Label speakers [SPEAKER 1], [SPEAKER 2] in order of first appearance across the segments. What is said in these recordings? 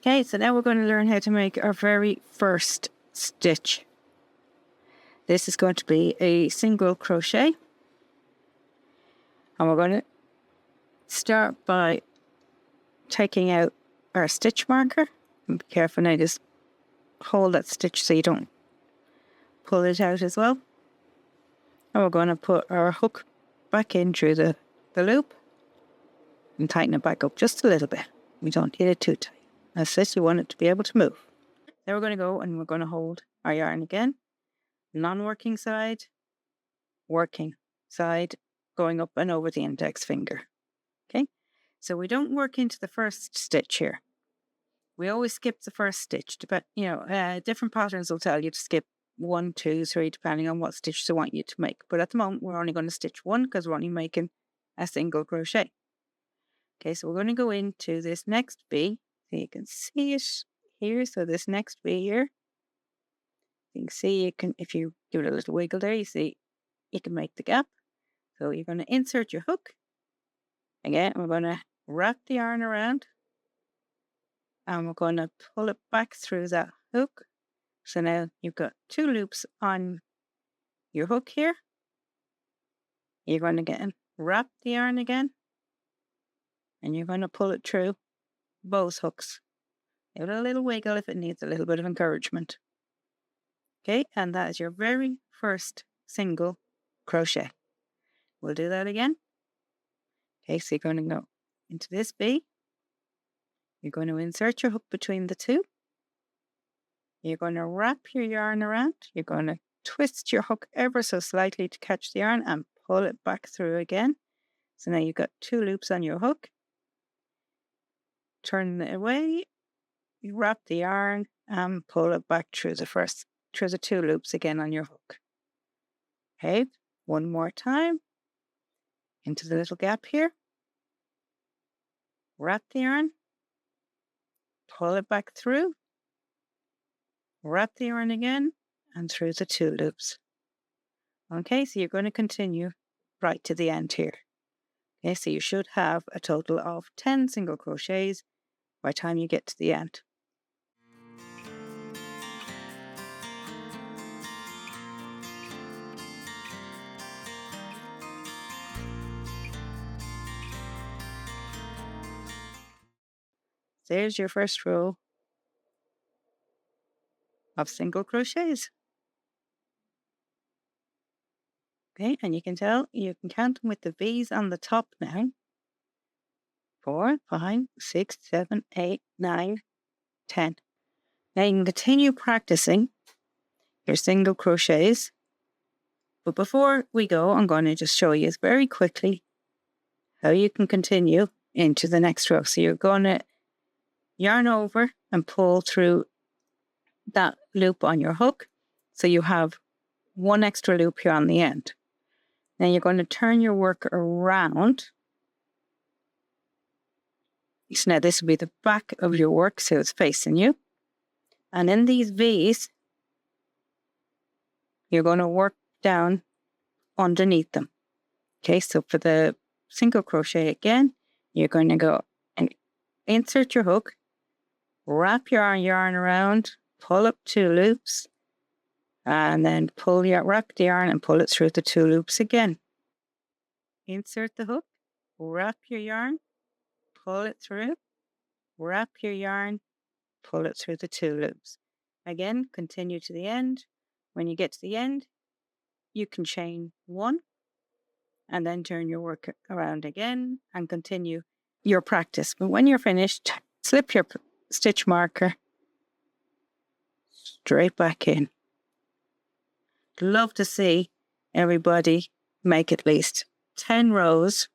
[SPEAKER 1] Okay, so now we're going to learn how to make our very first stitch. This is going to be a single crochet, and we're going to start by taking out our stitch marker. And be careful now, just hold that stitch so you don't pull it out as well. And we're going to put our hook back in through the loop and tighten it back up just a little bit. We don't need it too tight. That's it, you want it to be able to move. Then we're going to go and we're going to hold our yarn again. Non-working side, working side, going up and over the index finger. Okay, so we don't work into the first stitch here. We always skip the first stitch. Different patterns will tell you to skip 1, 2, 3, depending on what stitch they want you to make. But at the moment, we're only going to stitch one because we're only making a single crochet. Okay, so we're going to go into this next V. So you can see it here. So this next V here, you can see if you give it a little wiggle there, you see you can make the gap. So you're going to insert your hook. Again, we're going to wrap the yarn around. And we're going to pull it back through that hook. So now you've got 2 loops on your hook here. You're going to wrap the yarn again. And you're going to pull it through both hooks. Give it a little wiggle if it needs a little bit of encouragement. Okay, and that is your very first single crochet. We'll do that again. Okay, so you're going to go into this V. You're going to insert your hook between the 2. You're going to wrap your yarn around. You're going to twist your hook ever so slightly to catch the yarn and pull it back through again. So now you've got 2 loops on your hook. Turn it away. You wrap the yarn and pull it back through the 2 loops again on your hook. Okay, one more time. Into the little gap here. Wrap the yarn. Pull it back through. Wrap the yarn again and through the 2 loops. Okay, so you're going to continue right to the end here. Okay, so you should have a total of 10 single crochets by the time you get to the end. There's your first row of single crochets. Okay, and you can count them with the V's on the top now. 4, 5, 6, 7, 8, 9, 10. Now you can continue practicing your single crochets. But before we go, I'm going to just show you very quickly how you can continue into the next row. So you're going to yarn over and pull through that loop on your hook. So you have 1 extra loop here on the end. Now you're going to turn your work around. So now this will be the back of your work, so it's facing you. And in these V's, you're going to work down underneath them. Okay, so for the single crochet again, you're going to go and insert your hook, wrap your yarn around, pull up 2 loops, and then wrap the yarn and pull it through the 2 loops again. Insert the hook, wrap your yarn, pull it through, wrap your yarn, pull it through the 2 loops. Again, continue to the end. When you get to the end, you can chain 1 and then turn your work around again and continue your practice. But when you're finished, slip your stitch marker straight back in. Love to see everybody make at least 10 rows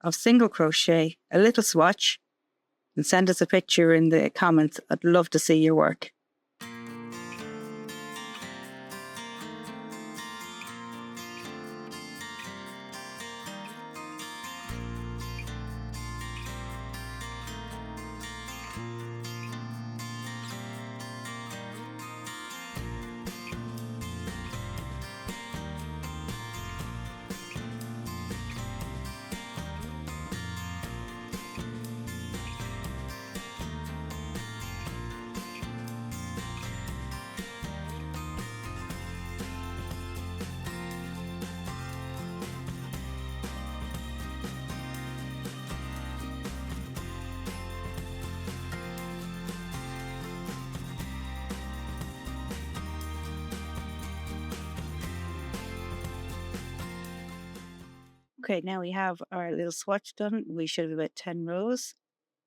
[SPEAKER 1] of single crochet, a little swatch, and send us a picture in the comments. I'd love to see your work. Okay, now we have our little swatch done. We should have about 10 rows.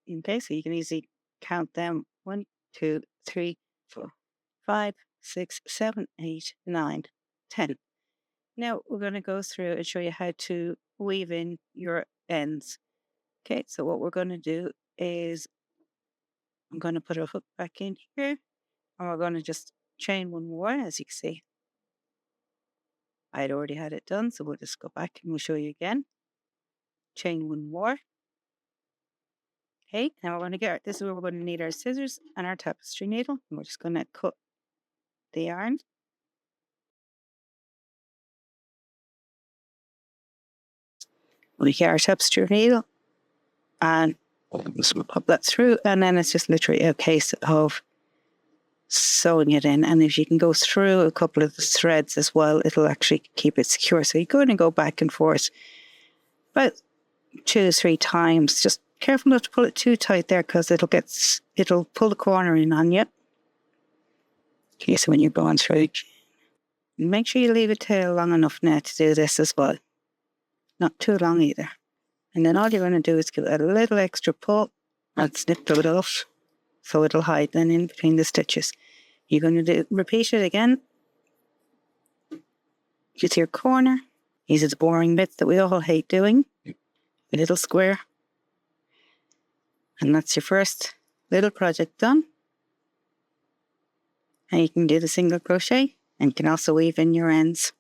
[SPEAKER 1] Okay, so you can easily count them. 1, 2, 3, 4, 5, 6, 7, 8, 9, 10. Now we're going to go through and show you how to weave in your ends. Okay, so what we're going to do is I'm going to put a hook back in here, and we're going to just chain one more, as you can see. I'd already had it done, so we'll just go back and we'll show you again. Chain one more. Okay, now we're going to get, this is where we're going to need our scissors and our tapestry needle. And we're just going to cut the yarn. We get our tapestry needle and we'll pop that through, and then it's just literally a case of sewing it in. And if you can go through a couple of the threads as well, it'll actually keep it secure. So you go in and go back and forth about 2 to 3 times. Just careful not to pull it too tight there, because it'll pull the corner in on you. Okay, so when you're going through, make sure you leave a tail long enough now to do this as well. Not too long either. And then all you're going to do is give it a little extra pull and snip it off, so it'll hide then in between the stitches. You're going to repeat it again. Get your corner. These are the boring bits that we all hate doing. A little square. And that's your first little project done. And you can do the single crochet, and you can also weave in your ends.